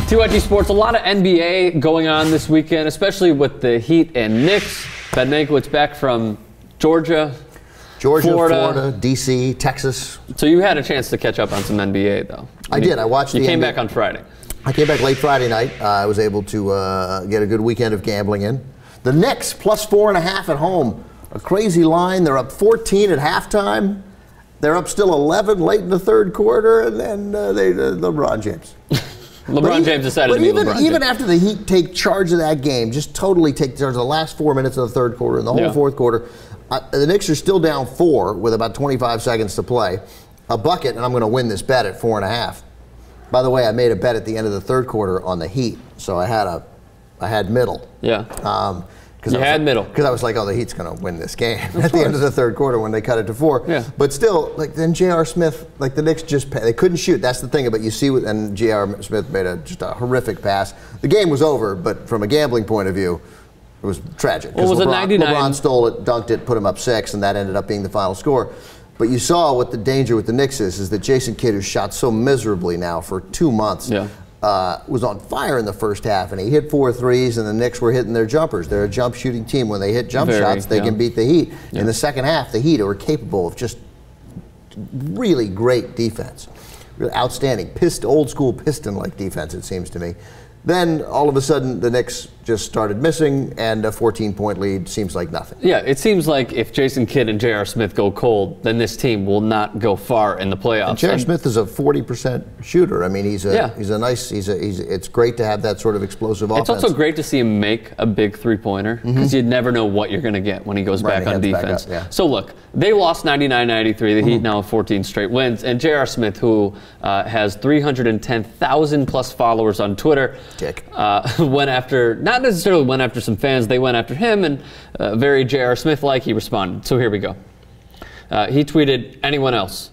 TYT Sports, a lot of NBA going on this weekend, especially with the Heat and Knicks. Ben Mankiewicz back from Georgia, Florida, D.C., Texas. So you had a chance to catch up on some NBA, though. I did. I watched the NBA. You came back on Friday. I came back late Friday night. I was able to get a good weekend of gambling in. The Knicks, plus 4.5 at home. A crazy line. They're up 14 at halftime. They're up still 11 late in the third quarter, and then LeBron James. James decided to be LeBron James. Even after the Heat take charge of that game, just totally take charge of the last 4 minutes of the third quarter and the whole fourth quarter, the Knicks are still down 4 with about 25 seconds to play. A bucket, and I'm going to win this bet at 4.5. By the way, I made a bet at the end of the third quarter on the Heat, so I had middle. Yeah. You had middle. Because I was like, oh, the Heat's going to win this game at the end of the third quarter when they cut it to 4. Yeah. But still, like then J.R. Smith, like the Knicks they couldn't shoot. That's the thing. But you see, and J.R. Smith made just a horrific pass. The game was over, but from a gambling point of view, it was tragic. Well, was LeBron stole it, dunked it, put him up 6, and that ended up being the final score. But you saw what the danger with the Knicks is that Jason Kidd, who shot so miserably now for 2 months, was on fire in the first half, and he hit 4 threes, and the Knicks were hitting their jumpers. They're a jump shooting team. When they hit jump shots, they can beat the Heat. In the second half, the Heat are capable of just really great defense. Really outstanding, old school Piston-like defense, it seems to me. Then, all of a sudden, the Knicks just started missing, and a 14-point lead seems like nothing. Yeah, it seems like if Jason Kidd and J.R. Smith go cold, then this team will not go far in the playoffs. And J.R. Smith is a 40% shooter. I mean, it's great to have that sort of explosive offense. It's also great to see him make a big three-pointer, because you never know what you're going to get when he goes back on defense. So look, they lost 99-93. The Heat now have 14 straight wins, and J.R. Smith, who has 310,000 plus followers on Twitter, went after, not necessarily went after some fans, they went after him, and very J.R. Smith-like, he responded. So here we go. He tweeted, anyone else?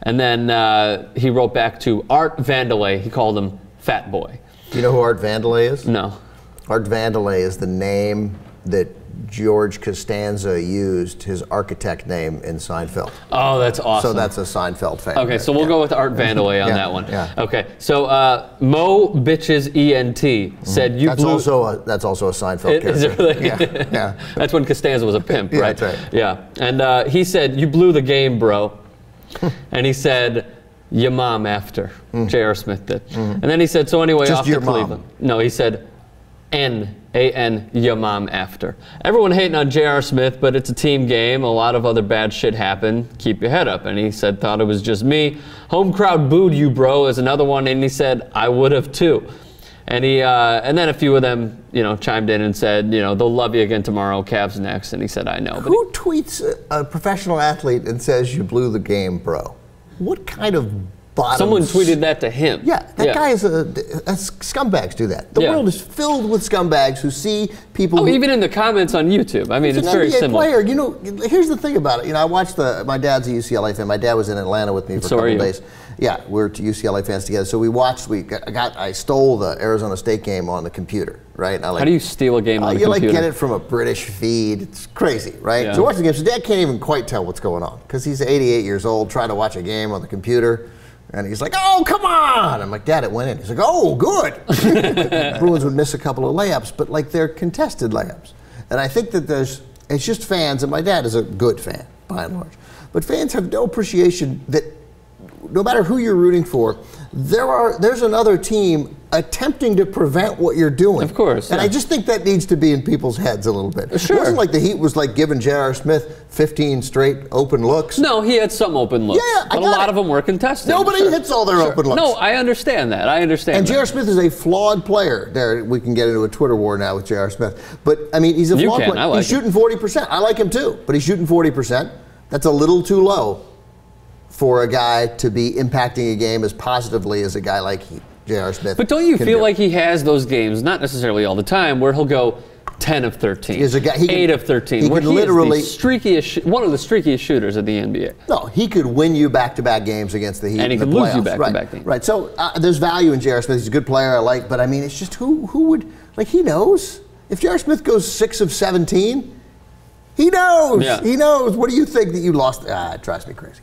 And then he wrote back to Art Vandelay. He called him Fat Boy. Do you know who Art Vandelay is? No. Art Vandelay is the name that George Costanza used, his architect name, in Seinfeld. Oh, that's awesome. So that's a Seinfeld fan. Okay, so we'll go with Art Vandelay on that one. Yeah. Okay, so Mo Bitches ENT said you blew... That's also a Seinfeld character. Is it really? Yeah. That's when Costanza was a pimp, right? That's right. Yeah, and he said, you blew the game, bro. And he said, your mom after. J.R. Smith did. And then he said, so anyway, just off to Cleveland. No, he said, N-A-N, your mom after. Everyone hating on J.R. Smith, but it's a team game. A lot of other bad shit happened. Keep your head up. And he said, thought it was just me. Home crowd booed you, bro, is another one. And he said, I would have too. And he, and then a few of them, chimed in and said, they'll love you again tomorrow. Cavs next. And he said, I know. But who tweets a professional athlete and says you blew the game, bro? What kind of bottom? Someone tweeted that to him. Yeah, that guy is scumbags do that. The world is filled with scumbags who see people. Even in the comments on YouTube. I mean, it's very similar. Player. Here's the thing about it. I watched my dad's a UCLA fan. My dad was in Atlanta with me for a couple of days. Yeah, we're UCLA fans together. So we watched. I stole the Arizona State game on the computer, right? How do you steal a game on the computer? You get it from a British feed. It's crazy, right? Yeah. So watch the game. So Dad can't even quite tell what's going on because he's 88 years old trying to watch a game on the computer. And he's like, oh, come on. I'm like, Dad, it went in. He's like, oh, good. Bruins would miss a couple of layups, but like they're contested layups. And I think that it's just fans, and my dad is a good fan, by and large. But fans have no appreciation that no matter who you're rooting for, there's another team attempting to prevent what you're doing. Of course. And I just think that needs to be in people's heads a little bit. Sure. It wasn't like the Heat was like giving J.R. Smith 15 straight open looks. No, he had some open looks. Yeah, but a lot of them were contested. Nobody hits all their open looks. No, I understand that. And J.R. Smith is a flawed player. There, we can get into a Twitter war now with J.R. Smith. But, I mean, he's a flawed player. He's shooting 40%. I like him too, but he's shooting 40%. That's a little too low for a guy to be impacting a game as positively as a guy like J.R. Smith. But don't you feel like he has those games, not necessarily all the time, where he'll go 10 of 13, 8 of 13, he where could literally is the streakiest, one of the streakiest shooters of the NBA. No, he could win you back-to-back games against the Heat. And he could lose you back-to-back games. Right, so there's value in J.R. Smith. He's a good player, I like, but I mean, it's just who would, like, he knows. If J.R. Smith goes 6 of 17, he knows. Yeah. He knows. What do you think that you lost? It drives me crazy.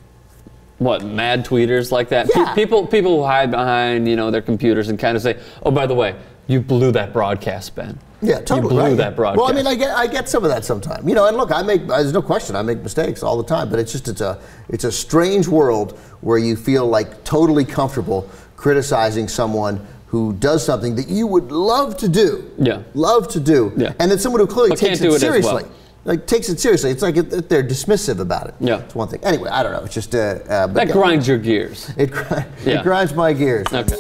what, mad tweeters like that? Yeah. People who hide behind, you know, their computers and kind of say, oh, by the way, you blew that broadcast, Ben. Yeah, totally. You blew that broadcast. Well, I mean, I get some of that sometimes. You know, and look, there's no question I make mistakes all the time, but it's a strange world where you feel like totally comfortable criticizing someone who does something that you would love to do. Yeah. Love to do. Yeah. And then someone who clearly takes it seriously. Well. Like, takes it seriously. It's like they're dismissive about it. Yeah. It's one thing. Anyway, I don't know. It's just... that grinds your gears. It grinds my gears. Okay.